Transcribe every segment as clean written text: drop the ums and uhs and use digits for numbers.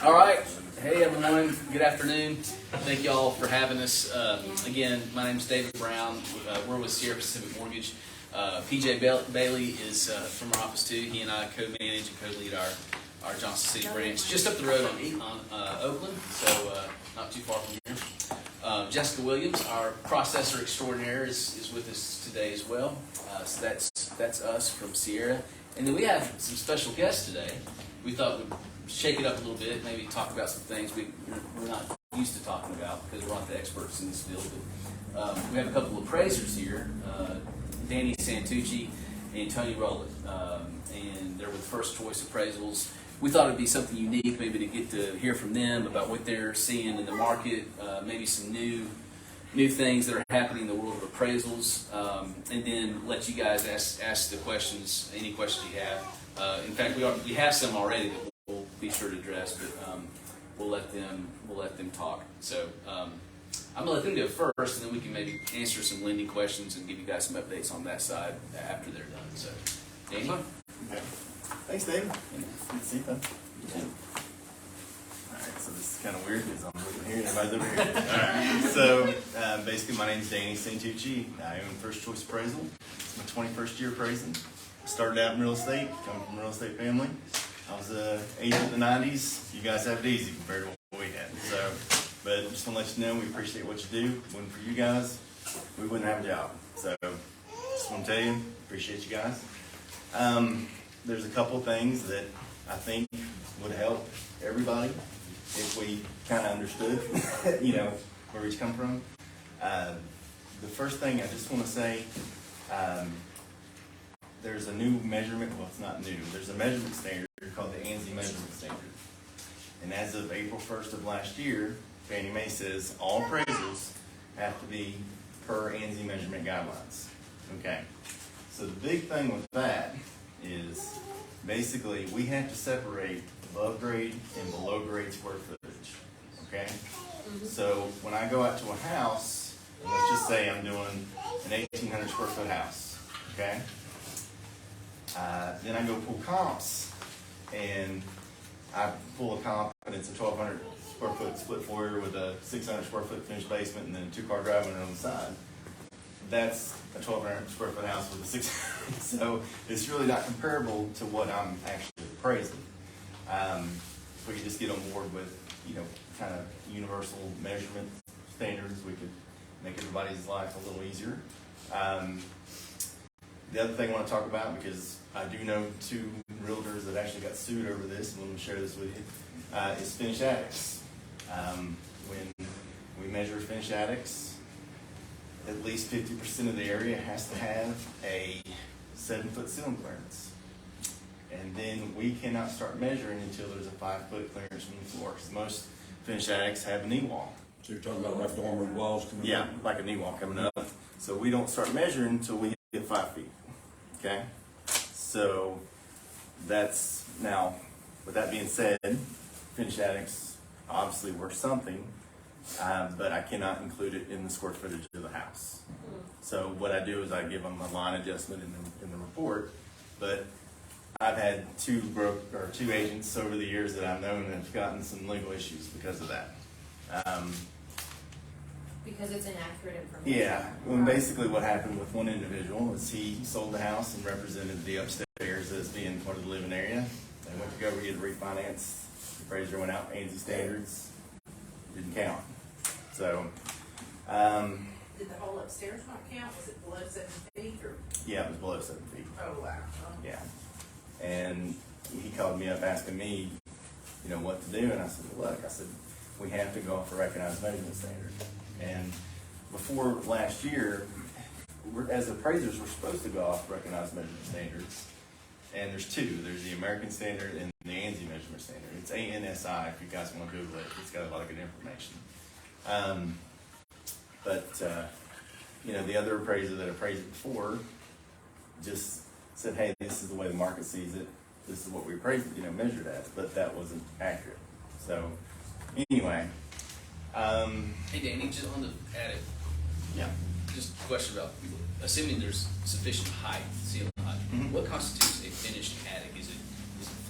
All right. Hey, everyone. Good afternoon. Thank you all for having us. Again, my name is David Brown. We're with Sierra Pacific Mortgage. PJ Bailey is from our office too. He and I co-manage and co-lead our Johnson City branch, just up the road on Oakland, so not too far from here. Jessica Williams, our processor extraordinaire, is with us today as well. So that's us from Sierra. And then we have some special guests today. We thought we'd shake it up a little bit, maybe talk about some things we're not used to talking about because we're not the experts in this field. But we have a couple of appraisers here, Danny Santucci and Tony Rowland, and they're with First Choice Appraisals. We thought it'd be something unique, maybe to get to hear from them about what they're seeing in the market, maybe some new things that are happening in the world of appraisals, and then let you guys ask the questions, any questions you have. In fact, we have some already that we'll be sure to address, but we'll let them talk. So I'm gonna let them go first, and then we can maybe answer some lending questions and give you guys some updates on that side after they're done. So, Danny. Okay. Thanks, Dave. Good to see you. Yeah. Alright, so this is kind of weird because I'm looking here and everybody's over here. Alright, so basically my name is Danny Santucci. I own First Choice Appraisal. It's my 21st year appraising. Started out in real estate, coming from a real estate family. I was an agent in the 90s. You guys have it easy compared to what we had. So, but just want to let you know we appreciate what you do. If it wasn't for you guys, we wouldn't have a job. So, just want to tell you, appreciate you guys. There's a couple of things that I think would help everybody if we kind of understood, where we come from. The first thing I just want to say, there's a new measurement. Well, it's not new. There's a measurement standard called the ANSI measurement standard. And as of April 1st of last year, Fannie Mae says all appraisals have to be per ANSI measurement guidelines. Okay. So the big thing with that is basically we have to separate above grade and below grade square footage. Okay? Mm-hmm. So when I go out to a house, and let's just say I'm doing an 1,800 square foot house. Okay? Then I go pull comps, and I pull a comp, and it's a 1,200 square foot split foyer with a 600 square foot finished basement and then a 2-car driveway on the side. That's a 1,200 square foot house with a 600. So it's really not comparable to what I'm actually appraising. If we could just get on board with, kind of universal measurement standards, we could make everybody's life a little easier. The other thing I want to talk about, because I do know 2 realtors that actually got sued over this, and let me share this with you, is finished attics. When we measure finished attics, at least 50% of the area has to have a 7-foot ceiling clearance. And then we cannot start measuring until there's a 5-foot clearance from the floor, because most finished attics have a knee wall. So you're talking about like dormer walls coming up? Yeah, like a knee wall coming up. So we don't start measuring until we hit 5 feet. Okay? So that's, now, with that being said, finished attics obviously worth something, but I cannot include it in the square footage of the house. So what I do is I give them a line adjustment in the report, but I've had 2 agents over the years that I've known that have gotten some legal issues because of that. Because it's inaccurate information. Yeah, well, basically what happened with one individual is he sold the house and represented the upstairs as being part of the living area. They went to go get it refinanced. The appraiser went out, ANSI standards, didn't count. So, did the whole upstairs not count? Was it below 7 feet or? Yeah, it was below 7 feet. Oh, wow. Yeah. And he called me up asking me, what to do. And I said, well, look, we have to go off a recognized measurement standard. And before last year, as appraisers, we're supposed to go off recognized measurement standards. And there's 2. There's the American standard and the ANSI measurement standard. It's ANSI if you guys want to Google it. It's got a lot of good information. The other appraiser that appraised it before just said, hey, this is the way the market sees it. This is what we appraised, measured at. But that wasn't accurate. So, anyway. Hey, Danny, just on the attic. Yeah. Just a question about, assuming there's sufficient height, ceiling height. Mm-hmm. What constitutes a finished attic? Is it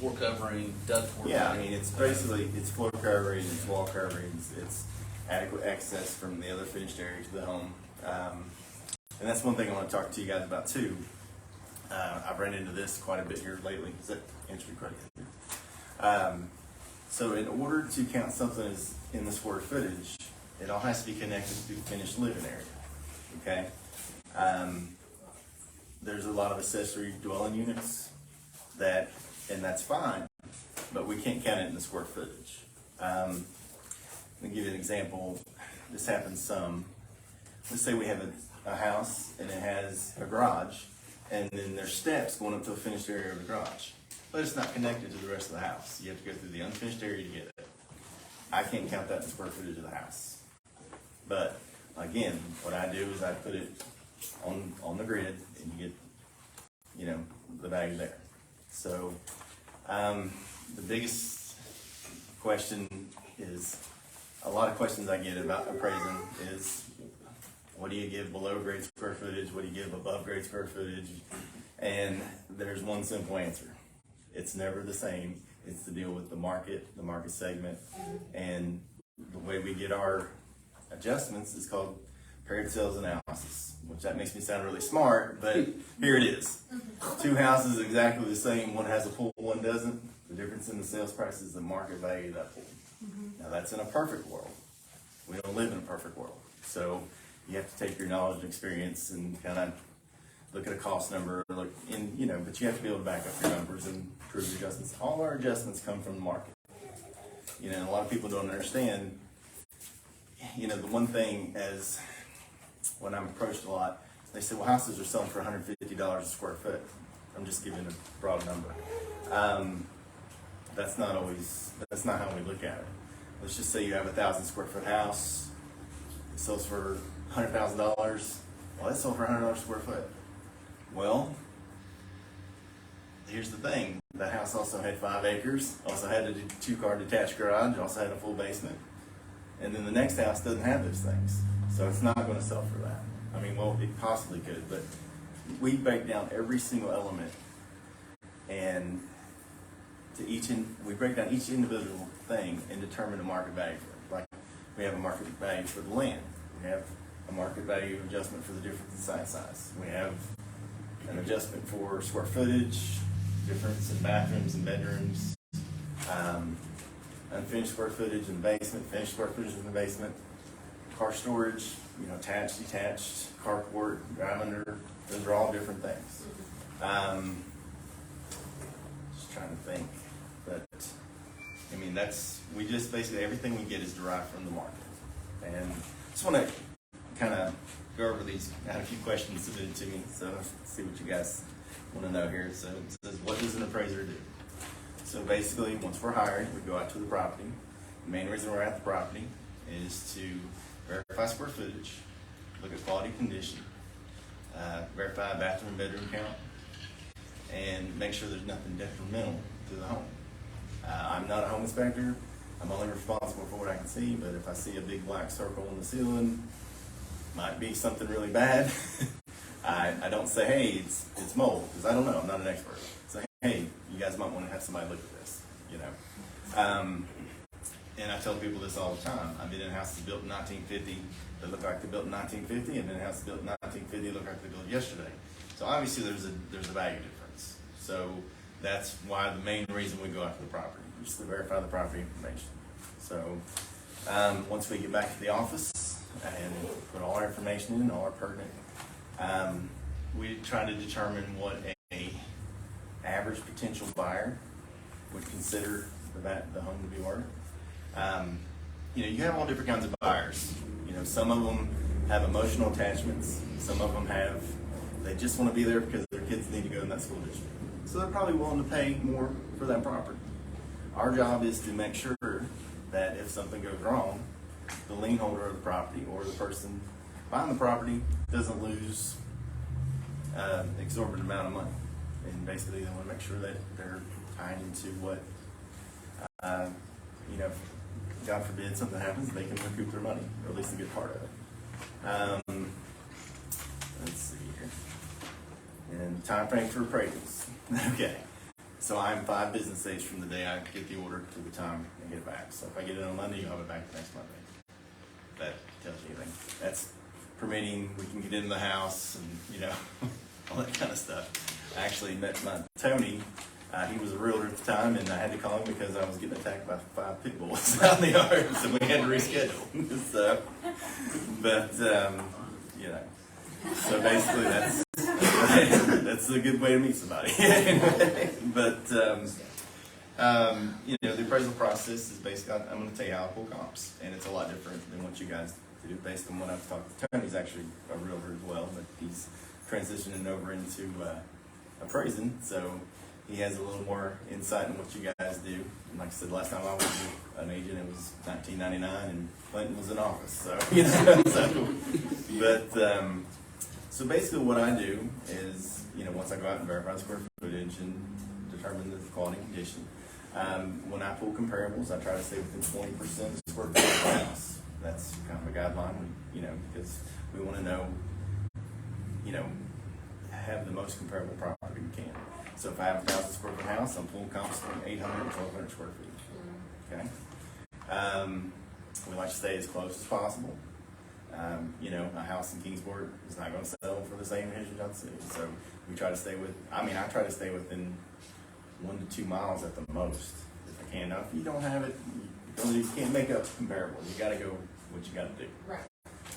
floor covering, ductwork. Yeah, I mean, it's basically, it's floor covering, it's wall coverings, it's adequate access from the other finished area to the home. And that's one thing I want to talk to you guys about too. I've run into this quite a bit here lately. Does that answer your question? So in order to count something as in the square footage, it all has to be connected to the finished living area, okay? There's a lot of accessory dwelling units and that's fine, but we can't count it in the square footage. Let me give you an example. This happens some. Let's say we have a house and it has a garage, and then there's steps going up to a finished area of the garage, but it's not connected to the rest of the house. You have to go through the unfinished area to get it. I can't count that in the square footage of the house. But again, what I do is I put it on the grid, and you get, the value there. So the biggest question is, a lot of questions I get about appraising is, what do you give below grade square footage? What do you give above grade square footage? And there's one simple answer. It's never the same. It's to deal with the market segment, and the way we get our adjustments is called paired sales analysis, which that makes me sound really smart, but here it is. Two houses exactly the same, one has a pool, one doesn't. The difference in the sales price is the market value of that pool. Now that's in a perfect world. We don't live in a perfect world. So you have to take your knowledge and experience and kind of look at a cost number, but you have to be able to back up your numbers and prove your adjustments. All our adjustments come from the market. A lot of people don't understand, the one thing as when I'm approached a lot, they say, well, houses are selling for $150 a square foot. I'm just giving a broad number. That's not how we look at it. Let's just say you have a 1,000 square foot house. It sells for $100,000. Well, it sold for $100 a square foot. Well, here's the thing. That house also had 5 acres, also had a 2-car detached garage, also had a full basement. And then the next house doesn't have those things. So it's not going to sell for that. I mean, well, it possibly could, but we break down every single element, and we break down each individual thing and determine the market value for it. Like, we have a market value for the land. We have a market value adjustment for the difference in site size. We have an adjustment for square footage, difference in bathrooms and bedrooms, unfinished square footage in the basement, finished square footage in the basement, car storage, attached, detached, carport, drive under. Those are all different things. Just trying to think, but I mean, we just basically, everything we get is derived from the market. And just want to kind of go over these. I had a few questions submitted to me, so let's see what you guys want to know here. So it says, what does an appraiser do? So basically, once we're hired, we go out to the property. The main reason we're at the property is to verify square footage, look at quality condition, verify bathroom and bedroom count, and make sure there's nothing detrimental to the home. I'm not a home inspector. I'm only responsible for what I can see, but if I see a big black circle in the ceiling, might be something really bad. I don't say, hey, it's mold, because I don't know. I'm not an expert. Say, hey, you guys might want to have somebody look at this, And I tell people this all the time. I've been in houses built in 1950 that look like they built in 1950, and then houses built in 1950 that look like they built yesterday. So obviously there's a value difference. So that's why the main reason we go out to the property, just to verify the property information. So once we get back to the office and put all our information in, all our pertinent, we try to determine what a average potential buyer would consider the home to be worth. You have all different kinds of buyers. Some of them have emotional attachments. Some of them they just want to be there because their kids need to go in that school district. So they're probably willing to pay more for that property. Our job is to make sure that if something goes wrong, the lien holder of the property or the person buying the property doesn't lose exorbitant amount of money. And basically they want to make sure that they're tying into what, God forbid something happens, they can recoup their money, or at least a good part of it. Let's see here. And time frame for appraisals. Okay. So I'm 5 business days from the day I get the order to the time I get it back. So if I get it on Monday, you'll have it back next Monday. That tells you anything. That's permitting, we can get in the house and, you know, all that kind of stuff. I actually met Tony. He was a realtor at the time, and I had to call him because I was getting attacked by 5 pit bulls out in the yard, so we had to reschedule. So, but, you know, so basically that's a good way to meet somebody. But, you know, the appraisal process is basically, I'm going to tell you how I pull comps, and it's a lot different than what you guys do based on what I've talked to. Tony's actually a realtor as well, but he's transitioning over into appraising, so he has a little more insight in what you guys do. And like I said, last time I was an agent, it was 1999, and Clinton was in office. So, you know, so basically what I do is, you know, once I go out and verify the square footage and determine the quality and condition, when I pull comparables, I try to stay within 20% of the square foot of the house. That's kind of a guideline, you know, because we want to know, you know, have the most comparable property we can. So if I have a 1,000 square foot house, I'm pulling comps from 800 to 1,200 square feet. Okay. We like to stay as close as possible. You know, a house in Kingsport is not going to sell for the same as in Johnson City. So we try to stay I try to stay within 1 to 2 miles at the most, if I can. Now, if you don't have it, you can't make up comparable. You got to go what you got to do. Right.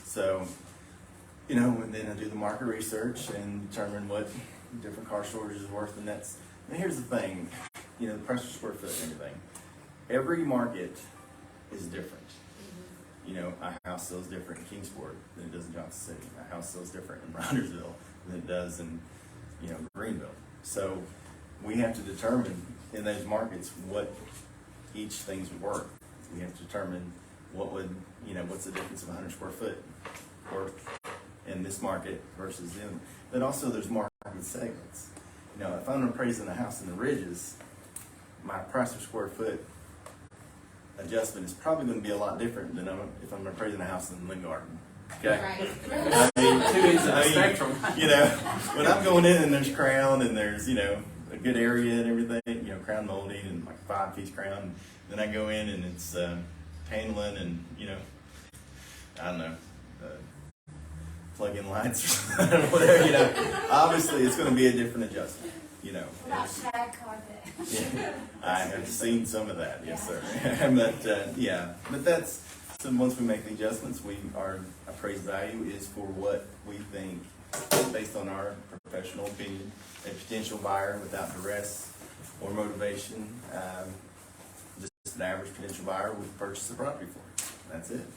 So, you know, and then I do the market research and determine what different car storage is worth, and here's the thing, you know, the price per square foot and everything. Every market is different. You know, a house sells different in Kingsport than it does in Johnson City. A house sells different in Roundersville than it does in, you know, Greenville. So we have to determine in those markets what each thing's worth. We have to determine what's the difference of 100 square foot worth in this market versus them. But also there's market segments. You know, if I'm appraising a house in the Ridges, my price per square foot adjustment is probably going to be a lot different than if I'm appraising a house in Lynn Garden. Okay? Right. Two ends of the spectrum. You know, when I'm going in and there's crown and there's, you know, a good area and everything, you know, crown molding and like 5-piece crown, then I go in and it's paneling and, you know, I don't know, plug-in lights or whatever, you know. Obviously, it's going to be a different adjustment, you know. About shag carpet. Yeah, I have seen some of that, yes, sir. But that's, so once we make the adjustments, our appraised value is for what we think, based on our professional opinion, a potential buyer without duress or motivation, just an average potential buyer would purchase the property for. That's it.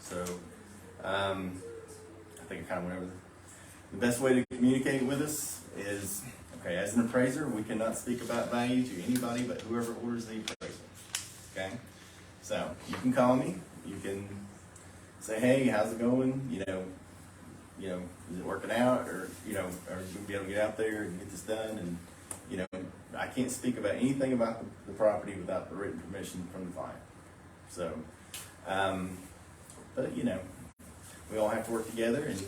So, I think I kind of went over the best way to communicate with us is, okay, as an appraiser, we cannot speak about value to anybody but whoever orders the appraisal. Okay? So, you can call me, you can say, hey, how's it going? You know, is it working out? Or, you know, are you going to be able to get out there and get this done? And, you know, I can't speak about anything about the property without the written permission from the client. So, but, you know, we all have to work together, and,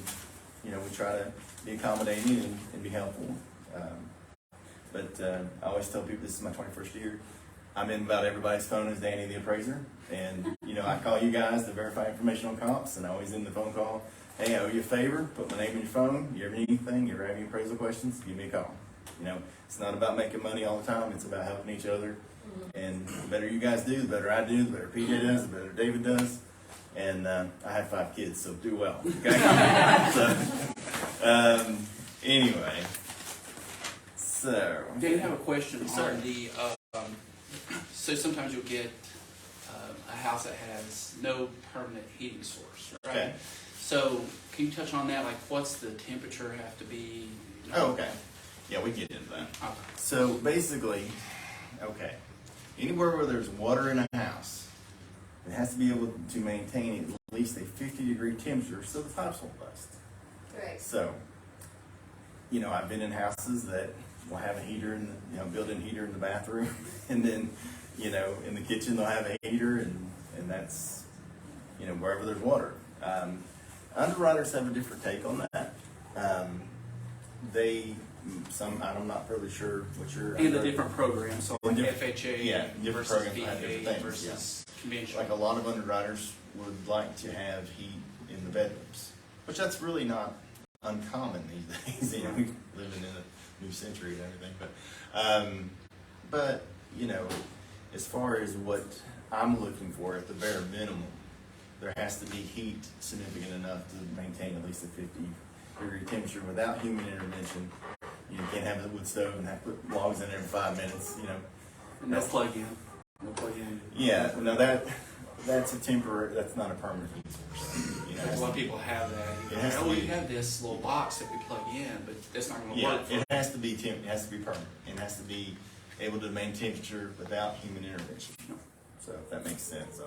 you know, we try to be accommodating and be helpful. But I always tell people this is my 21st year. I'm in about everybody's phone as Danny the appraiser. And, you know, I call you guys to verify information on comps, and I always end the phone call, hey, I owe you a favor, put my name in your phone. You ever need anything, you ever have any appraisal questions, give me a call. You know, it's not about making money all the time, it's about helping each other. And the better you guys do, the better I do, the better PJ does, the better David does. And I have 5 kids, so do well. Okay? So, anyway. So. Dan, I have a question Sir. on the, so sometimes you'll get a house that has no permanent heating source, right? Okay. So can you touch on that? Like, what's the temperature have to be? Oh, okay. Yeah, we get into that. Okay. So basically, okay, anywhere where there's water in a house, it has to be able to maintain at least a 50-degree temperature so the pipes won't bust. Right. So, you know, I've been in houses that will have a heater in the, you know, built-in heater in the bathroom, and then, you know, in the kitchen they'll have a heater, and that's, you know, wherever there's water. Underwriters have a different take on that. I'm not really sure what you're. And the different programs, so like FHA Yeah, different versus programs have different VA things, versus conventional. Like a lot of underwriters would like to have heat in the bedrooms, which that's really not uncommon these days. You know, we living in a new century and everything, but you know, as far as what I'm looking for at the bare minimum, there has to be heat significant enough to maintain at least a 50-degree temperature without human intervention. You can't have the wood stove and have to put logs in every 5 minutes. You know, No plug-in. No plug-in. yeah. No, that's a temporary. That's not a permanent heat source. You know, A lot of people have that. It has to Oh, be- you have this little box that we plug in, but that's not going to yeah, work. it has to be it has to be permanent. It has to be able to maintain temperature without human intervention. So if that makes sense. So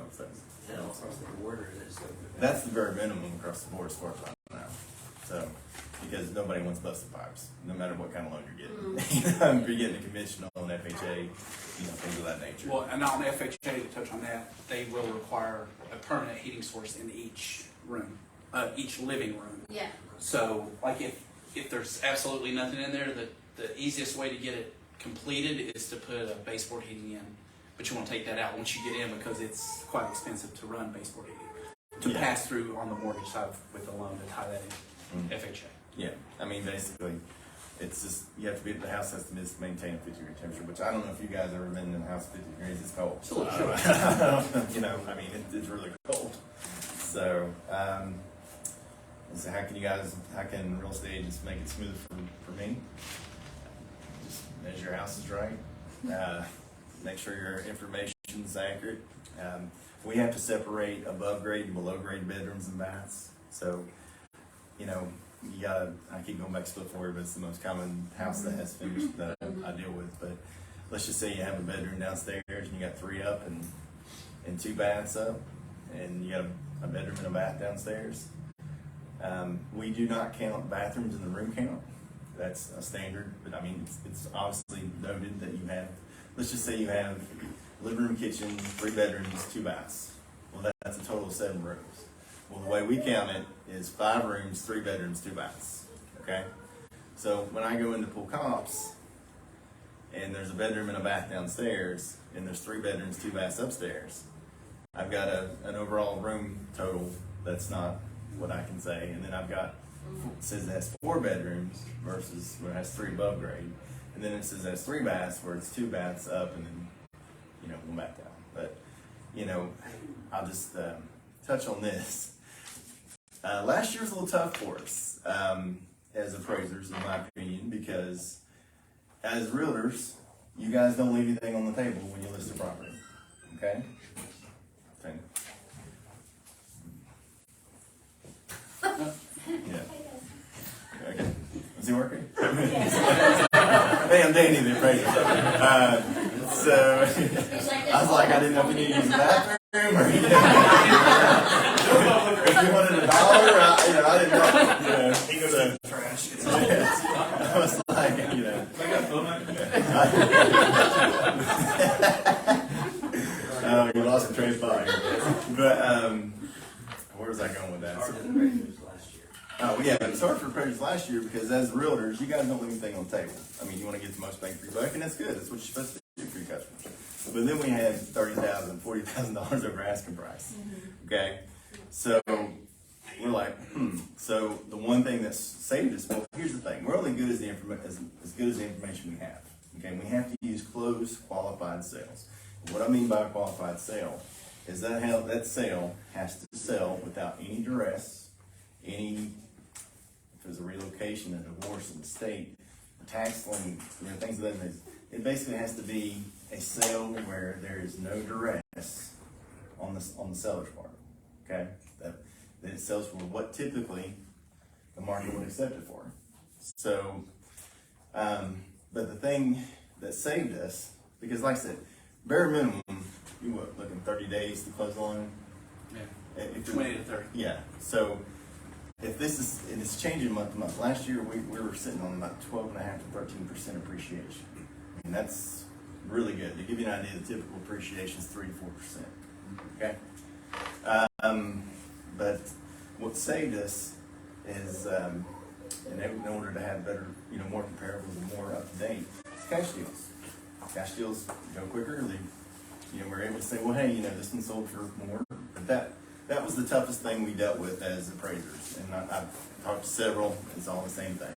that's the bare minimum across the board as far as I know. So because nobody wants busted pipes, no matter what kind of loan you're getting. If you're getting a conventional and FHA, you know, things of that nature. Well, and on FHA, to touch on that, they will require a permanent heating source in each room, each living room. Yeah. So, like, if there's absolutely nothing in there, the easiest way to get it completed is to put a baseboard heating in. But you want to take that out once you get in because it's quite expensive to run baseboard heating to pass through on the mortgage side with the loan to tie that in FHA. Yeah, I mean, basically, it's just, you have to be, the house has to maintain a 50-degree temperature, which I don't know if you guys ever been in a house 50 degrees, it's cold. It's a little You know, I mean, it's really cold. So, so how can real estate agents make it smooth for me? Just measure your house is right. Make sure your information is accurate. We have to separate above grade and below grade bedrooms and baths. So, you know, you gotta, I keep going back to split forward, but it's the most common house that has finished that I deal with. But let's just say you have a bedroom downstairs and you got 3 up and 2 baths up, and you got a bedroom and a bath downstairs. We do not count bathrooms in the room count. That's a standard, but I mean, it's obviously noted that you have, let's just say you have living room, kitchen, 3 bedrooms, 2 baths. Well, that's a total of 7 rooms. Well, the way we count it is 5 rooms, 3 bedrooms, 2 baths. Okay? So when I go into pull comps, and there's a bedroom and a bath downstairs, and there's 3 bedrooms, 2 baths upstairs, I've got an overall room total that's not what I can say, and then I've got, it says it has 4 bedrooms versus where it has 3 above grade, and then it says it has 3 baths where it's 2 baths up and then, you know, 1 back down. But, you know, I'll just touch on this. Last year was a little tough for us as appraisers, in my opinion, because as realtors, you guys don't leave anything on the table when you list a property. Okay? Yeah. Okay. Is he working? Hey, I'm Danny, the appraiser. So I was like, I didn't know if you needed to use the bathroom or if you wanted $1, I didn't know. He goes to trash. I was like, oh, you lost the train of thought here. But where was I going with that? Oh, yeah, it's hard for appraisers last year because as realtors, you guys don't leave anything on the table. I mean, you want to get the most bang for your buck, and that's good. That's what you're supposed to do for your customers. But then we had $30,000, $40,000 over asking price. Okay? So we're like, So the one thing that's saved us, well, here's the thing. We're only good as as good as the information we have. Okay? We have to use closed, qualified sales. What I mean by a qualified sale is that sale has to sell without any duress, if there's a relocation, a divorce, a state, a tax lien, things of that nature. It basically has to be a sale where there is no duress on the seller's part. Okay, that it sells for what typically the market would accept it for. So, but the thing that saved us, because like I said, bare minimum, you looking 30 days to close on? Yeah. 20 to 30. Yeah. So if this is, and it's changing month to month. Last year we were sitting on about 12.5 to 13% appreciation, and that's really good. To give you an idea, the typical appreciation is 3 to 4%. Okay. But what saved us is and in order to have better, more comparables and more up to date, it's cash deals. Cash deals go quicker. We're able to say, well, hey, this one sold for more. But that was the toughest thing we dealt with as appraisers. And I've talked to several. It's all the same thing.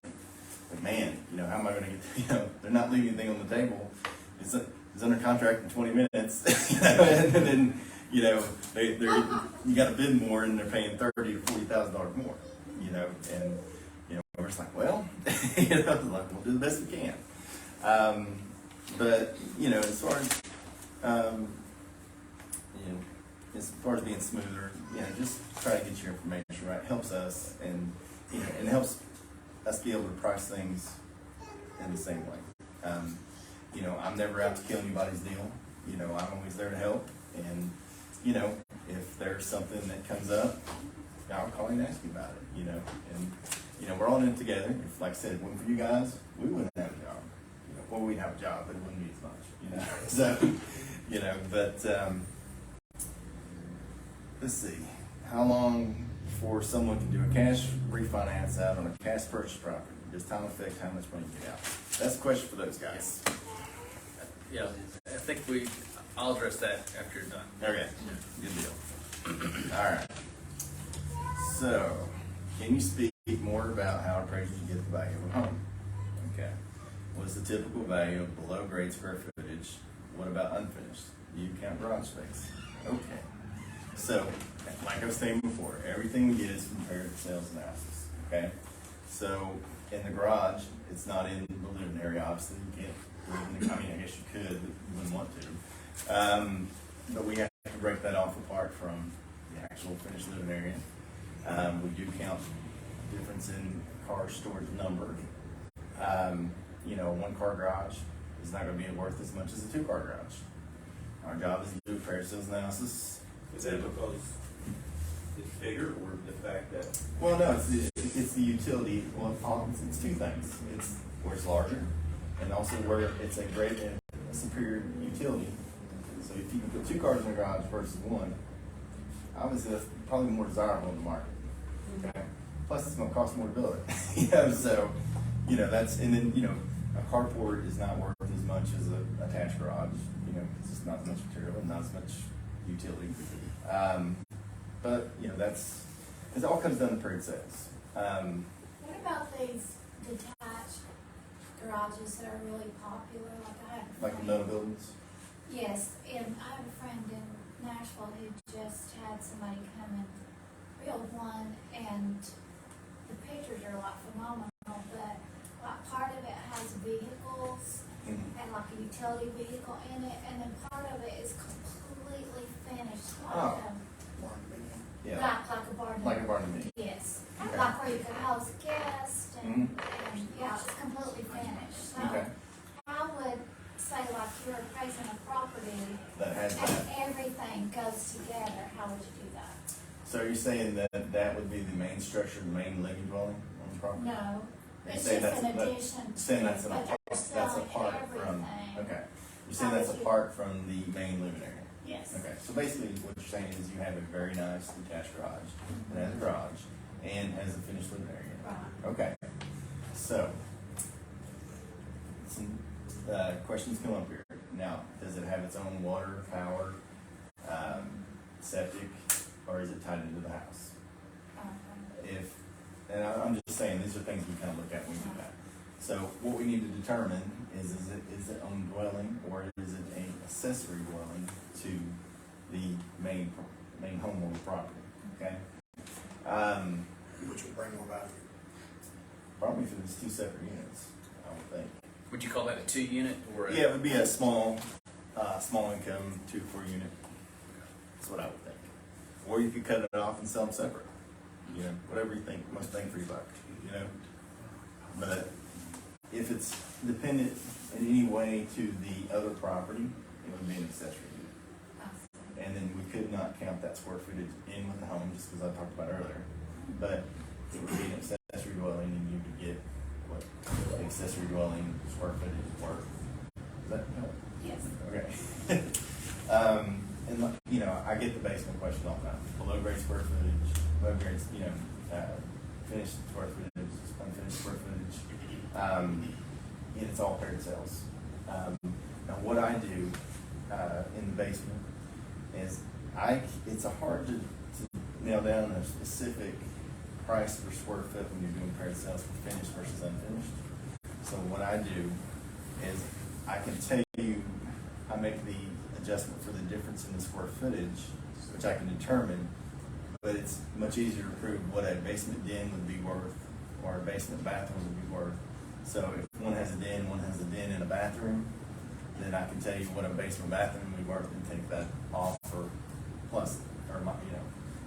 But man, how am I going to get? They're not leaving anything on the table. It's under contract in 20 minutes, and then you got to bid more, and they're paying $30,000 to $40,000 more, and we're just like, well, we'll do the best we can. But as far as being smoother, just try to get your information right. Helps us, and and helps us be able to price things in the same way. I'm never out to kill anybody's deal. I'm always there to help, and if there's something that comes up, I'll call you and ask you about it. And we're all in it together. If, like I said, if it wasn't for you guys, we wouldn't have a job. Well, we'd have a job, but it wouldn't be as much. So, but let's see, how long before someone can do a cash refinance out on a cash purchase property? Does time affect how much money you get out? That's a question for those guys. Yeah, I think I'll address that after you're done. Okay, good deal. All right. So, can you speak more about how appraisers get the value of a home? Okay. What's the typical value of below grade square footage? What about unfinished? Do you count garage space? Okay. So, like I was saying before, everything we get is comparative sales analysis. Okay. So, in the garage, it's not in the living area. Obviously, you can't live in the. I guess you could, but you wouldn't want to. But we have to break that off apart from the actual finished living area. We do count difference in car storage number. A one-car garage is not going to be worth as much as a two-car garage. Our job is to do fair sales analysis. Is that because it's bigger, or the fact that? Well, no, it's the utility. Well, it's two things. It's where it's larger, and also where it's a superior utility. So if you can put two cars in the garage versus one, obviously that's probably more desirable in the market. Okay. Plus, it's going to cost more to build it. So that's, and then a carport is not worth as much as an attached garage. It's just not as much material and not as much utility. But it all comes down to period sales. What about these detached garages that are really popular? Like the metal buildings. Yes, and I have a friend in Nashville who just had somebody come and build one, and the pictures are phenomenal, but part of it has vehicles and like a utility vehicle in it, and then part of it is completely finished, Yeah. like a barn. Like a barn to me. Yes, Okay. like where you could house guests, and yeah, it's completely finished. So Okay. I would say, like, you're appraising a property That has and that. everything goes together. How would you do that? So you're saying that would be the main structure, the main living dwelling on the property? No, You're it's saying just that's an addition. saying that's but you're selling apart from. everything. Okay. You're saying that's apart from the main living area. Yes. Okay. So basically, what you're saying is you have a very nice detached garage that has a garage and has a finished living area. Right. Okay. So some questions come up here. Now, does it have its own water, power, septic, or is it tied into the house? And I'm just saying, these are things we kind of look at when we do that. So what we need to determine is it own dwelling, or is it an accessory dwelling to the main home on the property? Okay. Which would bring more value. Probably if it was two separate units, I would think. Would you call that a 2-unit or a? Yeah, it would be a small income 2-4 unit. That's what I would think. Or you could cut it off and sell them separate. Whatever you think, most bang for your buck. But if it's dependent in any way to the other property, it would be an accessory unit. And then we could not count that square footage in with the home, just because I talked about earlier. But it would be an accessory dwelling, and you would get what the accessory dwelling square footage is worth. Does that help? Yes. Okay. And I get the basement question all the time. Below grade square footage, above grade, finished square footage, unfinished square footage. And it's all paired sales. Now what I do, in the basement is it's hard to nail down a specific price per square foot when you're doing paired sales for finished versus unfinished. So what I do is I can tell you, I make the adjustment for the difference in the square footage, which I can determine, but it's much easier to prove what a basement den would be worth or a basement bathroom would be worth. So if one has a den and a bathroom, then I can tell you what a basement bathroom would be worth and take that off for plus, or my, you know.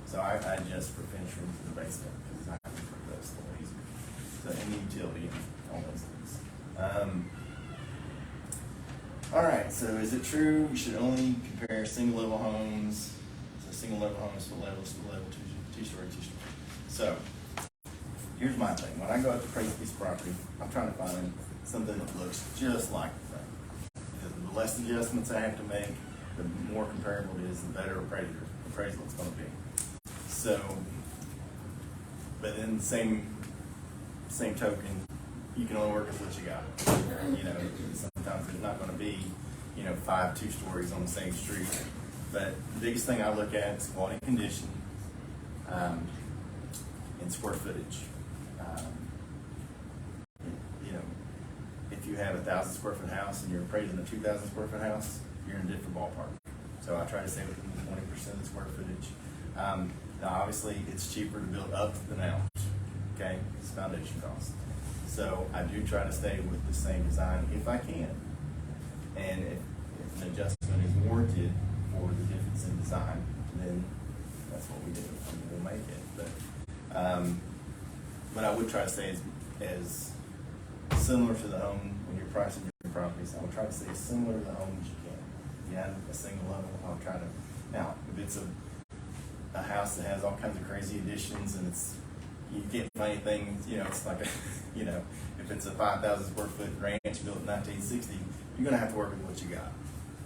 So I adjust for finished rooms in the basement because I can prove those a little easier. So any utility and all those things. All right, so is it true we should only compare single level homes, split level, two-story. So here's my thing. When I go out to appraise a piece of property, I'm trying to find something that looks just like the thing. The less adjustments I have to make, the more comparable it is, the better appraisal it's going to be. So, but in the same token, you can only work with what you got. You know, sometimes there's not going to be, 5 2-stories on the same street. But the biggest thing I look at is quality condition, and square footage. If you have a 1,000 square foot house and you're appraising a 2,000 square foot house, you're in a different ballpark. So I try to stay within 20% of the square footage. Now obviously it's cheaper to build up than out. Okay, it's foundation cost. So I do try to stay with the same design if I can. And if an adjustment is warranted for the difference in design, then that's what we do. We'll make it. But I would try to stay as similar to the home when you're pricing your properties. I would try to stay as similar to the home as you can. If you have a single level, I'll try to. Now, if it's a house that has all kinds of crazy additions and you can't find anything, it's like if it's a 5,000 square foot ranch built in 1960, you're going to have to work with what you got,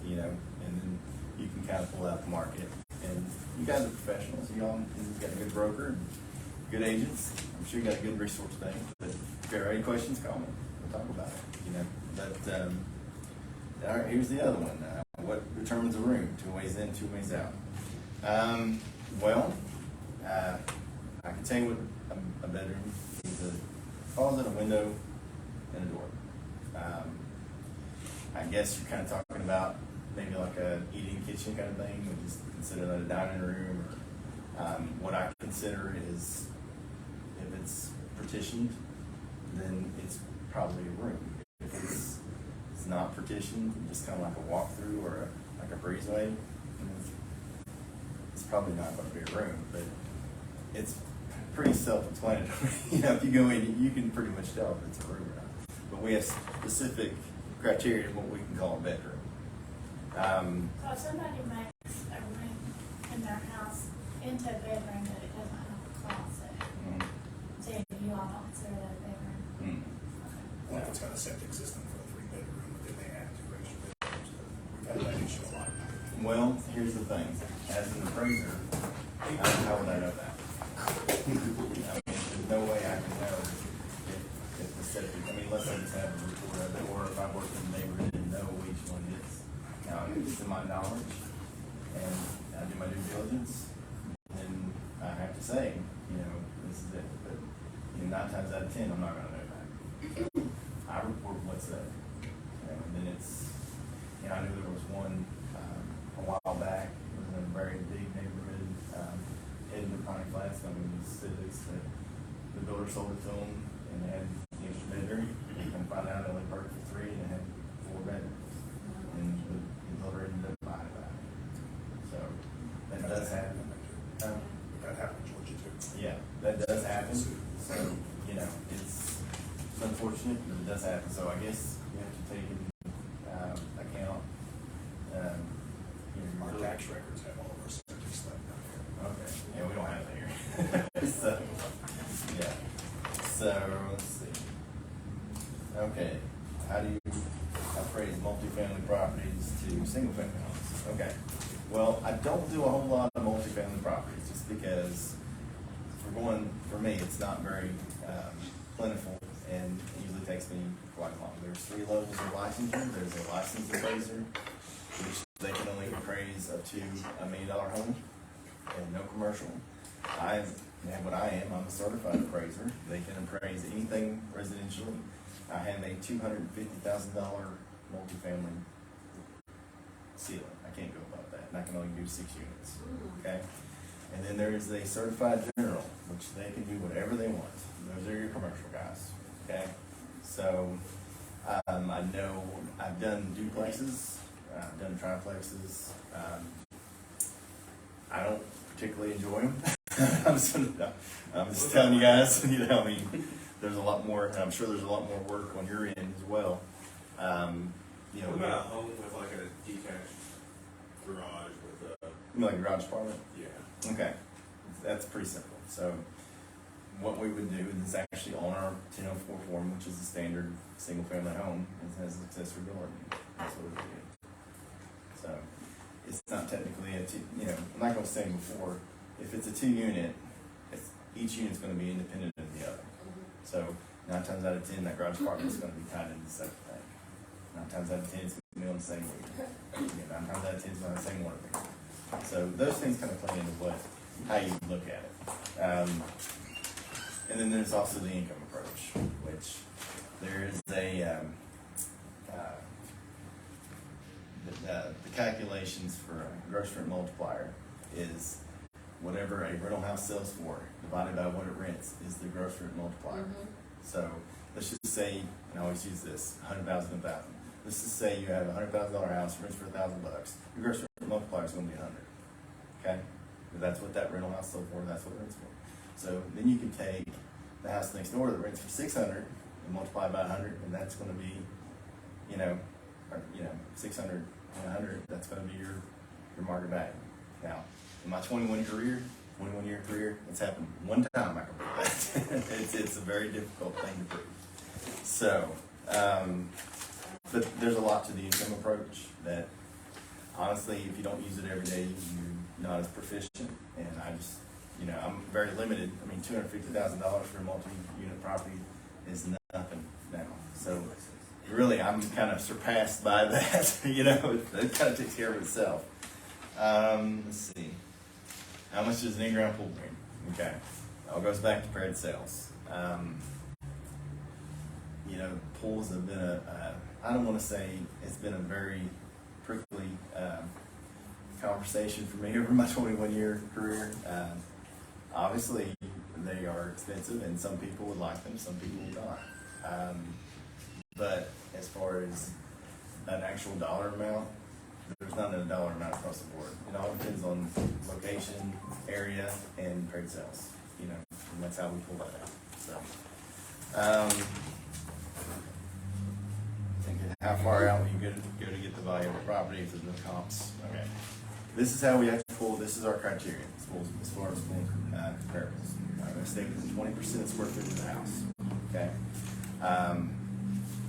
and then you can kind of pull out the market. And you guys are professionals. You've got a good broker and good agents. I'm sure you got a good resource bank. But if there are any questions, call me. We'll talk about it, But, all right, here's the other one. What determines a room? 2 ways in, 2 ways out. I can tell you what a bedroom is: a closet, a window, and a door. I guess you're kind of talking about maybe like a eating kitchen kind of thing, which is consider that a dining room. Or, what I consider is, if it's partitioned, then it's probably a room. If it's not partitioned, just kind of like a walkthrough or like a breezeway, it's probably not going to be a room. But it's pretty self-explanatory. If you go in, you can pretty much tell if it's a room or not. But we have specific criteria of what we can call a bedroom. So if somebody makes a room in their house into a bedroom, but it doesn't have a closet, so you all don't consider that a bedroom? Well, if it's got a septic system for a 3-bedroom, but then they add 2 extra bedrooms, we've had that issue a lot. Well, here's the thing. As an appraiser, how would I know that? There's no way I can know if the septic, unless I just have a report of it, or if I work in the neighborhood and know which one it is. Now, if it's in my knowledge, and I do my due diligence, then I have to say, this is it. But 9 times out of 10, I'm not going to know that. I report what's there. And then it's, I knew there was one a while back. It was in a very big neighborhood, heading to Pine Flats. It was civics that the builder sold it to them, and they had the extra bedroom. And find out they only parked for 3, and they had 4 bedrooms. And the builder ended up buying that. So that does happen. That happened in Georgia too. Yeah, that does happen. So, it's unfortunate, but it does happen. So I guess you have to take into account. Our tax records have all of our septic stuff down here. Okay. Yeah, we don't have that here. So, yeah. So, let's see. Okay. How do you appraise multifamily properties to single-family homes? Okay. Well, I don't do a whole lot of multifamily properties just because for me, it's not very plentiful and it usually takes me quite long. There's 3 levels of licensure. There's a licensed appraiser, which they can only appraise up to $1 million home and no commercial. I'm a certified appraiser. They can appraise anything residentially. I have a $250,000 multifamily ceiling. I can't go above that, and I can only do 6 units, okay? And then there is a certified general, which they can do whatever they want. Those are your commercial guys, okay? So, I know I've done duplexes, I've done triplexes. I don't particularly enjoy them. I'm just telling you guys, you know, I mean, there's a lot more, and I'm sure there's a lot more work on your end as well. You know, What about a home with like a detached garage with a, you know, like a garage apartment? yeah. Okay, that's pretty simple. So what we would do is actually on our 1004 form, which is the standard single-family home, it has an accessory building. That's what we would do. So it's not technically a two, you know, I'm not gonna say before, if it's a 2-unit, each unit's gonna be independent of the other. So 9 times out of 10, that garage apartment is gonna be tied into the second thing. 9 times out of 10, it's gonna be on the same week. 9 times out of 10, it's on the same water meter. So those things kind of play into how you look at it. And then there's also the income approach, which there is the calculations for a gross rent multiplier is whatever a rental house sells for divided by what it rents is the gross rent multiplier. So let's just say, and I always use this, 100,000 and 1,000. Let's just say you have a $100,000 house, rents for $1,000. Your gross rent multiplier is going to be 100. Okay, but that's what that rental house sold for. That's what it rents for. So then you can take the house next door that rents for 600 and multiply by 100, and that's going to be, 600 and 100. That's going to be your market value. Now, in my 21-year career, it's happened one time. I can prove that. it's a very difficult thing to prove. So, but there's a lot to the income approach that, honestly, if you don't use it every day, you're not as proficient. And I just, I'm very limited. I mean, $250,000 for a multi-unit property is nothing now. So really, I'm kind of surpassed by that. It kind of takes care of itself. Let's see. How much is an in-ground pool bring? Okay. It all goes back to paired sales. Pools have been I don't want to say it's been a very prickly conversation for me over my 21-year career. Obviously, they are expensive, and some people would like them, some people would not. But as far as an actual dollar amount, there's not a dollar amount across the board. It all depends on location, area, and trade sales. And that's how we pull that out. So, how far out will you go to get the value of the property if there's no comps? Okay. This is how we actually pull. This is our criteria as far as pulling comparables. I'm going to stay within 20% square foot of the house. Okay.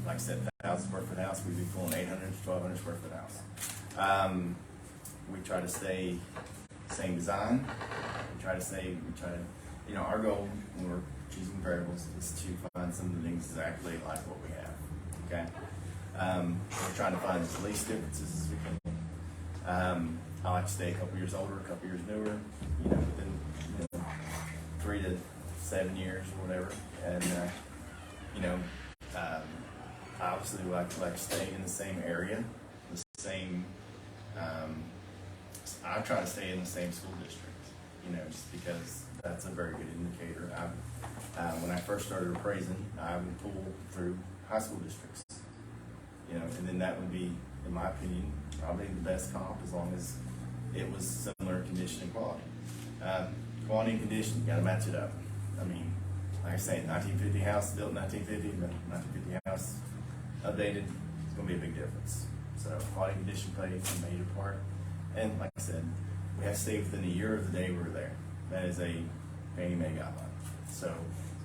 Like I said, 1,000 square foot house, we'd be pulling 800 to 1,200 square foot house. We try to stay same design. Our goal when we're choosing comparables is to find something exactly like what we have. Okay. We're trying to find the least differences as we can. I like to stay a couple years older, a couple years newer, within 3 to 7 years or whatever. And I obviously like to stay in the same area, the same. I try to stay in the same school district, just because that's a very good indicator. When I first started appraising, I would pull through high school districts, and then that would be, in my opinion, probably the best comp as long as it was similar condition and quality. Quality and condition, you got to match it up. I mean, like I say, 1950 house built in 1950, 1950 house updated, it's going to be a big difference. So quality and condition plays a major part. And like I said, we have to stay within a year of the day we were there. That is a Fannie Mae guideline. So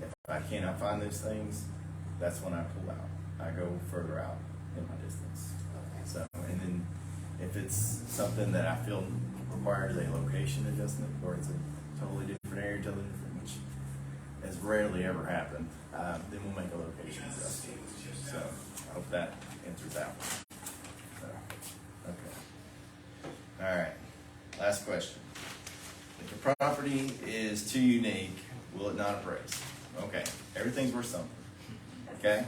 if I cannot find those things, that's when I pull out. I go further out in my distance. So, and then if it's something that I feel requires a location adjustment, or it's a totally different area, totally different, which has rarely ever happened, then we'll make a location adjustment. So I hope that answers that one. So, okay. All right. Last question. If the property is too unique, will it not appraise? Okay. Everything's worth something. Okay.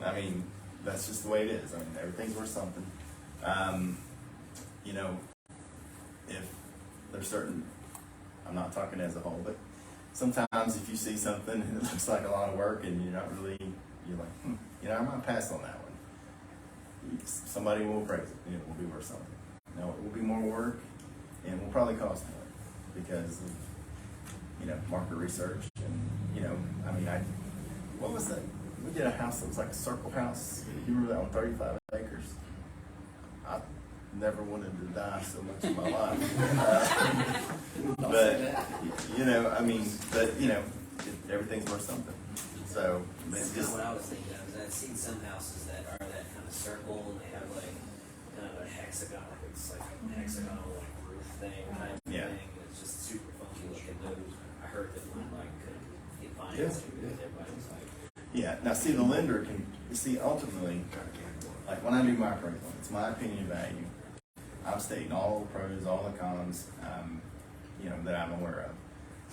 I mean, that's just the way it is. I mean, everything's worth something. You know, if there's certain, I'm not talking as a whole, but sometimes if you see something and it looks like a lot of work and you're not really, you're like, you know, I might pass on that one. Somebody will appraise it and it will be worth something. Now, it will be more work and will probably cost more because of, you know, market research and, you know, I mean, what was that? We did a house that was like a circle house. You remember that one, 35 acres? I never wanted to die so much in my life. But, you know, I mean, but, you know, everything's worth something. So, it's That's just, what I was thinking of, is I've seen some houses that are that kind of circle and they have like kind of a hexagon, it's like a hexagonal like roof thing type of Yeah. thing. And it's just super funky looking. Those, I heard that one like couldn't get financing because everybody was like, yeah. Now, see, the lender can, see, ultimately, like when I do my appraisal, it's my opinion value. I'm stating all the pros, all the cons, you know, that I'm aware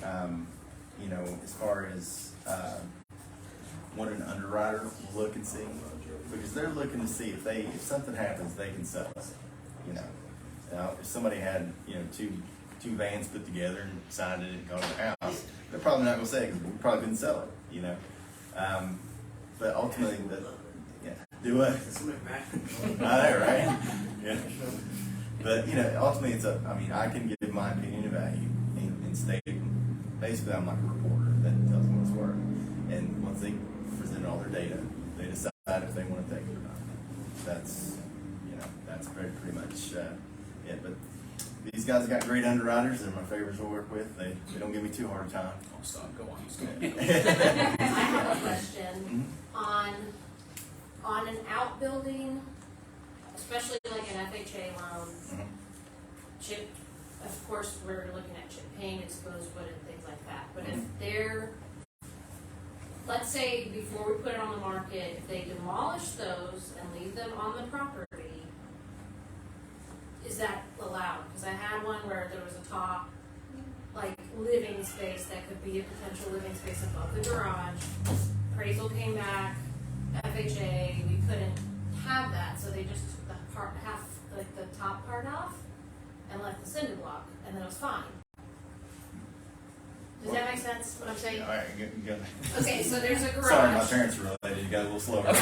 of. You know, as far as what an underwriter will look and see, because they're looking to see if something happens, they can sell it. You know, now if somebody had, you know, two vans put together and signed it and called it a house, they're probably not going to say it because we probably couldn't sell it. You know, but ultimately, yeah, do what? I know, right? Yeah. But, you know, ultimately it's up. I mean, I can give my opinion of value and state, basically I'm like a reporter that tells them what's worth. And once they present all their data, they decide if they want to take it or not. That's, you know, that's pretty much it. But these guys got great underwriters. They're my favorites to work with. They don't give me too hard a time. Oh, stop. Go on. I have a question on an outbuilding, especially like an FHA loan, chip, of course, we're looking at chip paint, exposed wood and things like that, but if they're, let's say before we put it on the market, if they demolish those and leave them on the property, is that allowed? Because I had one where there was a top, like, living space that could be a potential living space above the garage. Appraisal came back, FHA, we couldn't have that, so they just took the part, half, like the top part off and left the cinder block, and then it was fine. Does that make sense, what I'm saying? All right, good. Okay, so there's a garage. Sorry, my parents were related. You got a little slower. So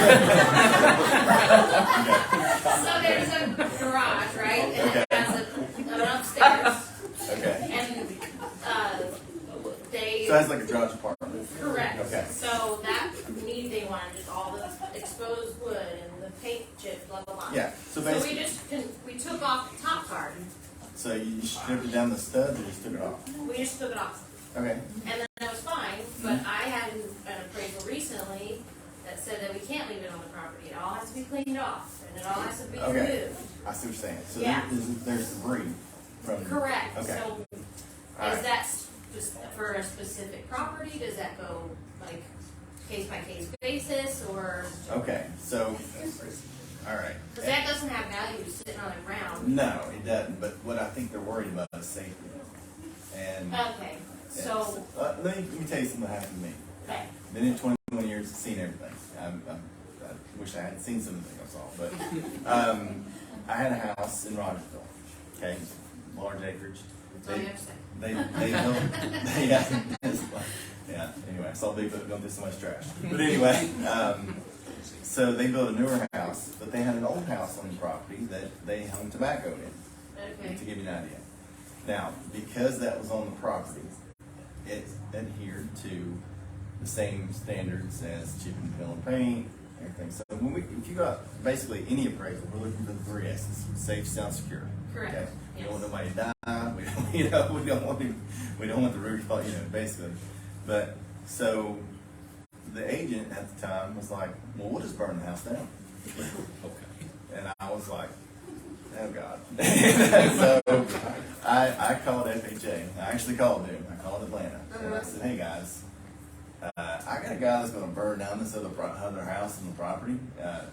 there's a garage, right, and it has an upstairs, Okay. and, they. So it has like a garage apartment. Correct. Okay. So that they wanted just all the exposed wood and the paint chip, blah, blah, blah. Yeah. So So we basically, just, we took off the top part, so you stripped it down the studs or just took it off? we just took it off. Okay. And then that was fine, but I had an appraisal recently that said that we can't leave it on the property. It all has to be cleaned off, and it all has to be Okay. removed. I see what you're saying. So Yeah. there's debris from. Correct. Okay. So All is right. that just for a specific property? Does that go like case by case basis, or? Okay. So, all right. Because that doesn't have value sitting on the ground. No, it doesn't. But what I think they're worried about is safety. And Okay, so, let me tell you something that happened to me. okay, Been in 21 years, seen everything. I wish I hadn't seen some of the things I saw, but I had a house in Rogersville. Okay, large acreage. that's all you have to say. They built, yeah. Anyway, I saw Bigfoot don't do so much trash. But anyway, so they built a newer house, but they had an old house on the property that they hung tobacco in. Okay, To give you an idea. Now, because that was on the property, it adhered to the same standards as chip and fill and paint, everything. So if you got basically any appraisal, we're looking for the 3 S's: safe, sound, secure. correct, Okay? We yes. don't want nobody to die. We don't want the roof, basically. But so the agent at the time was like, "Well, we'll just burn the house down." Okay. And I was like, "Oh God!" So I called FHA. I actually called them. I called Atlanta, and I said, "Hey guys, I got a guy that's gonna burn down this other house on the property.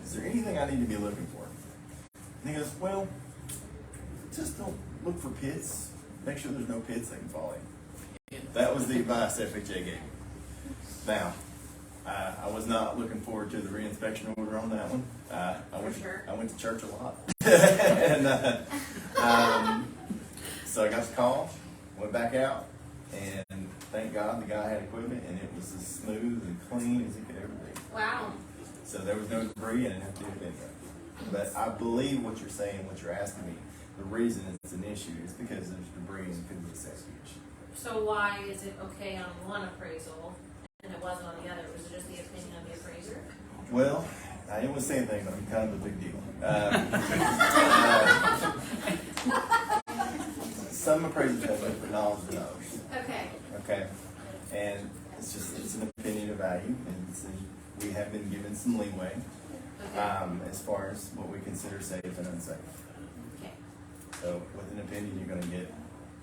Is there anything I need to be looking for? And he goes, well, just don't look for pits. Make sure there's no pits that can fall in. That was the advice FHA gave me. Now, I was not looking forward to the reinspection order on that one. I went to church a lot. And so I got the call, went back out, and thank God the guy had equipment, and it was as smooth and clean as it could ever be. Wow. So there was no debris, and I didn't have to do anything. But I believe what you're saying, what you're asking me, the reason it's an issue is because there's debris and it could be a safety issue. So why is it okay on one appraisal and it wasn't on the other? Was it just the opinion of the appraiser? Well, I didn't want to say anything, but I'm kind of a big deal. Some appraisers have different knowledge than others. Okay. Okay, and it's an opinion of value, and we have been given some leeway as far as what we consider safe and unsafe. Okay. So with an opinion, you're going to get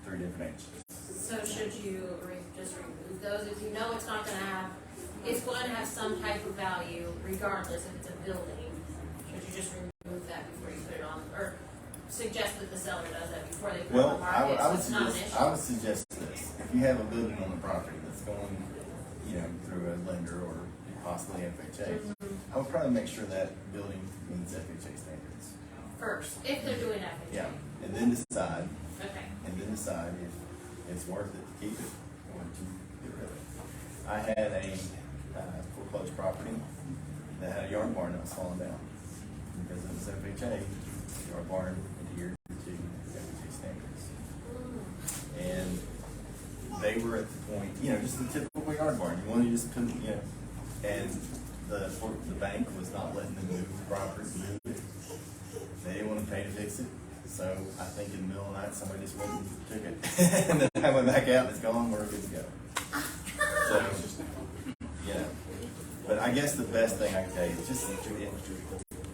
3 different answers. So should you just remove those if you know it's not going to have, it's going to have some type of value regardless if it's a building? Should you just remove that before you put it on, or suggest that the seller does that before they put it on the market? I So it's not an issue. would suggest this: if you have a building on the property that's going, through a lender or possibly FHA, I would probably make sure that building meets FHA standards. First, if they're doing FHA. Yeah, and then decide. Okay. And then decide if it's worth it to keep it or to get rid of it. I had a foreclosed property that had a yard barn that was falling down because it was FHA. The yard barn adhered to FHA standards, and they were at the point, just the typical yard barn. You want to just put, and the bank was not letting them move the property, move it. They didn't want to pay to fix it. So I think in the middle of the night, somebody just went and took it. And then I went back out and it's gone, we're good to go. So, but I guess the best thing I can tell you is just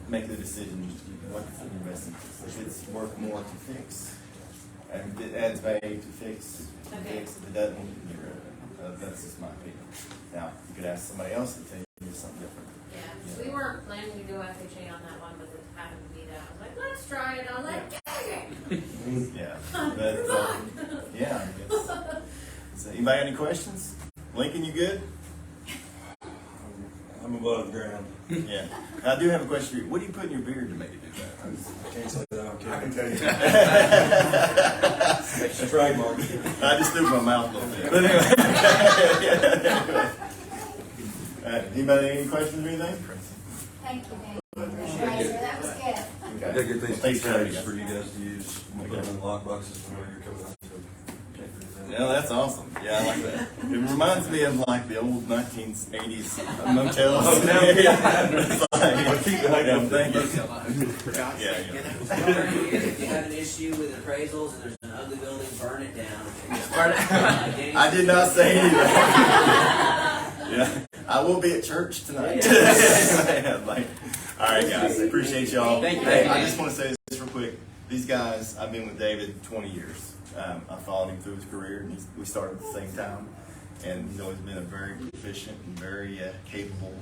make the decision what's in your best interest. If it's worth more to fix, and if it adds value to fix, if it doesn't, get rid of it. That's just my opinion. Now, you could ask somebody else to tell you something different. Yeah, we weren't planning to go FHA on that one, but it happened to be that. I was like, let's try it. I was like, Yeah. But, yeah. So anybody got any questions? Lincoln, you good? I'm above ground. Yeah. I do have a question for you. What do you put in your beard to make it do that? I can't say that on I can camera. tell you. That's right, Mark. I just threw my mouth a little bit. But anyway. Anybody any questions or anything? Thank you, Dave. Appraiser, that was good. I gotta get these Thanks, key tags Terry. for you guys to use. We'll put them in lock boxes whenever you're coming out. So can't forget that. Yeah, that's awesome. Yeah, I like that. It reminds me of like the old 1980s motels. Oh, no, yeah. It's like, I'll keep the hype up. thank you. Yeah. If you have an issue with appraisals and there's an ugly building, burn it down. I did not say anything. Yeah, I will be at church tonight. All right, guys, appreciate y'all. Thank you. Hey, I just want to say this real quick. These guys, I've been with David 20 years. I followed him through his career, and we started at the same time. And he's always been a very efficient and very capable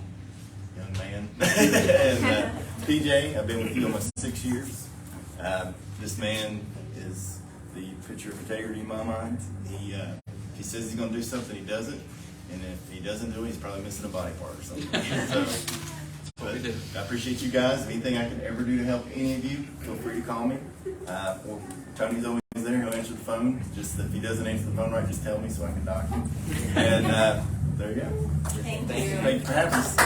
young man. And PJ, I've been with you almost 6 years. This man is the picture of integrity in my mind. If he says he's going to do something, he does it. And if he doesn't do it, he's probably missing a body part or something. So, but I appreciate you guys. If anything I can ever do to help any of you, feel free to call me. Or Tony's always there. He'll answer the phone. Just if he doesn't answer the phone right, just tell me so I can dock him. And there you go. Thank you. Thank you for having us.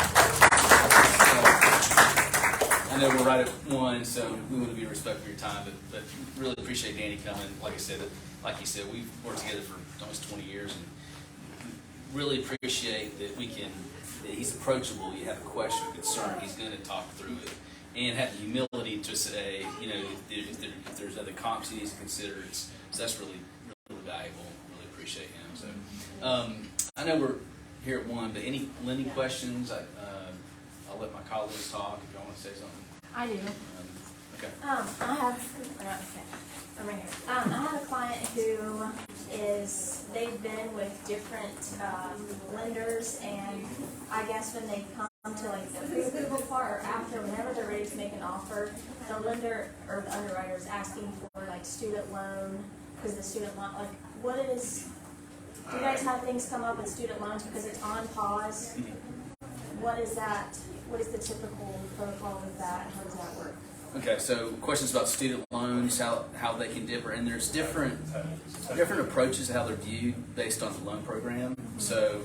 I know we're right at 1, so we want to be respectful of your time, but really appreciate Danny coming. Like you said, we've worked together for almost 20 years, and really appreciate that that he's approachable. You have a question or concern, he's going to talk through it, and have the humility to say, if there's other comps he needs to consider. So that's really valuable. Really appreciate him. So I know we're here at 1, but any lending questions? I'll let my colleagues talk if y'all want to say something. I do. Okay. I have a client who is, they've been with different lenders, and I guess when they come to like the pre-approval part or after, whenever they're ready to make an offer, the lender or the underwriter is asking for like student loan, because the student loan, like, what is, do you guys have things come up with student loans because it's on pause? What is that? What is the typical protocol with that? How does that work? Okay, so questions about student loans, how they can differ, and there's different approaches to how they're viewed based on the loan program. So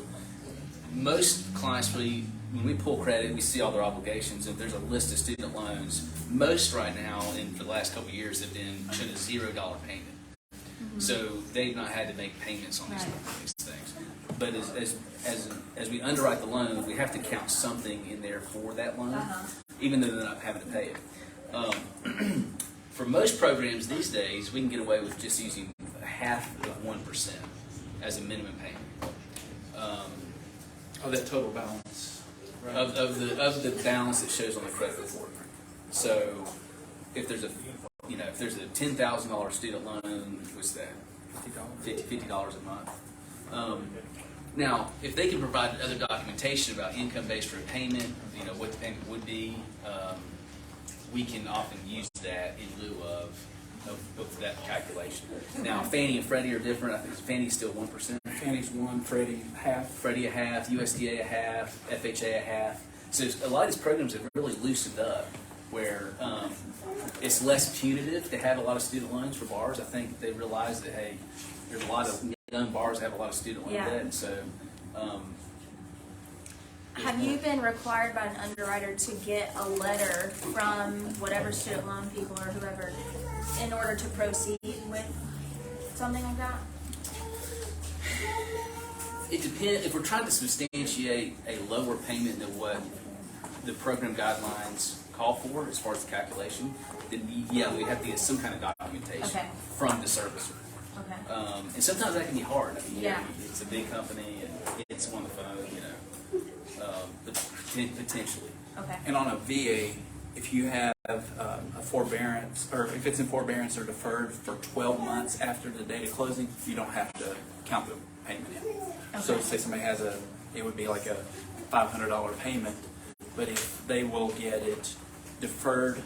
most clients, when we pull credit, we see all their obligations. If there's a list of student loans, most right now, and for the last couple of years, have been shown a $0 payment. So they've not had to make payments on these things. But as we underwrite the loan, we have to count something in there for that loan, even though they're not having to pay it. For most programs these days, we can get away with just using half of 1% as a minimum payment. Of that total balance. Right. Of the balance that shows on the credit report. So if there's a $10,000 student loan, what's that? $50 a month. Now, if they can provide other documentation about income-based repayment, what the payment would be, we can often use that in lieu of that calculation. Now, Fannie and Freddie are different. I think Fannie's still 1%. Fannie's 1, Freddie half. Freddie a half, USDA a half, FHA a half. So a lot of these programs have really loosened up where it's less punitive to have a lot of student loans for bars. I think they realize that, hey, there's a lot of young bars that have a lot of student loan debt. So, Have you been required by an underwriter to get a letter from whatever student loan people or whoever in order to proceed with something like that? It depends. If we're trying to substantiate a lower payment than what the program guidelines call for as far as the calculation, then we have to get some kind of documentation from the servicer. Okay. And sometimes that can be hard. Yeah. It's a big company and it's on the phone, but potentially. Okay. And on a VA, if you have a forbearance, or if it's in forbearance or deferred for 12 months after the date of closing, you don't have to count the payment in. So say somebody has it would be like a $500 payment, but if they will get it deferred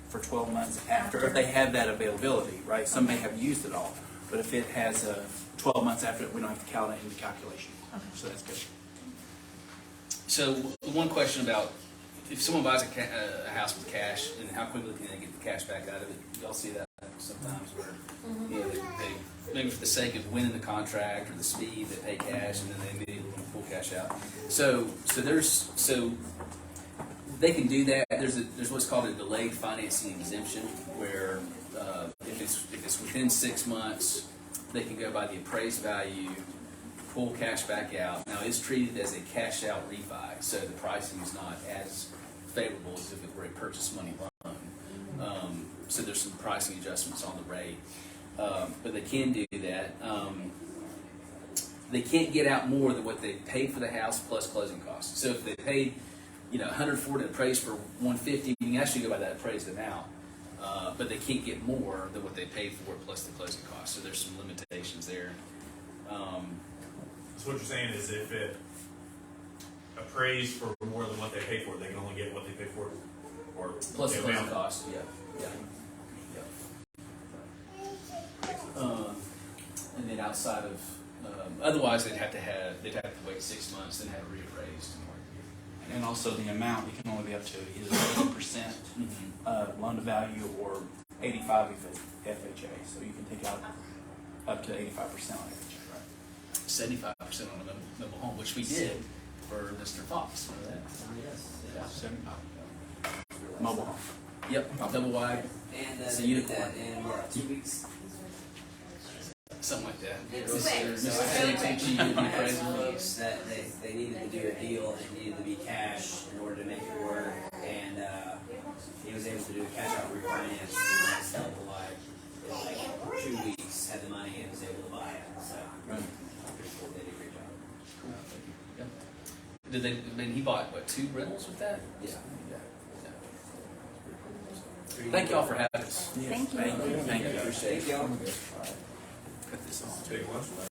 for 12 months after, if they have that availability, right? Some may have used it all, but if it has 12 months after it, we don't have to count it in the calculation. So that's good. So one question about if someone buys a house with cash, and how quickly can they get the cash back out of it? Y'all see that sometimes where they maybe for the sake of winning the contract or the speed, they pay cash and then they immediately pull cash out. So they can do that. There's what's called a delayed financing exemption, where if it's within 6 months, they can go by the appraised value, pull cash back out. Now it's treated as a cash out refi, so the pricing is not as favorable as if it were a purchase money loan. So there's some pricing adjustments on the rate, but they can do that. They can't get out more than what they paid for the house plus closing costs. So if they paid, $100 for it appraised for $150, you can actually go by that appraised amount. But they can't get more than what they paid for it plus the closing costs. So there's some limitations there. So what you're saying is if it appraised for more than what they paid for, they can only get what they paid for, or Plus the closing costs, yeah. And then outside of, otherwise they'd have to wait 6 months, then have it reappraised. And also the amount, it can only be up to either 80% loan to value or 85 if it's FHA. So you can take out up to 85% on FHA, right? 75% on a mobile home, which we did for Mr. Fox. Remember that? Yes. 75. Mobile home. Yep, double wide, And It's a they did unicorn. that in 2 weeks. something like that. It's Mr. quick. Fannie Tucci did the I had appraisal. some folks that they needed to do a deal and it needed to be cash in order to make it work, and he was able to do a cash out refinance in the next couple like 2 weeks, had the money and was able to buy it. So Right. pretty cool. They did a great job. He bought, 2 rentals with that? Yeah. Thank y'all for having us. Thank you. Thank you. Appreciate it. Thank y'all. Cut this off. Big one.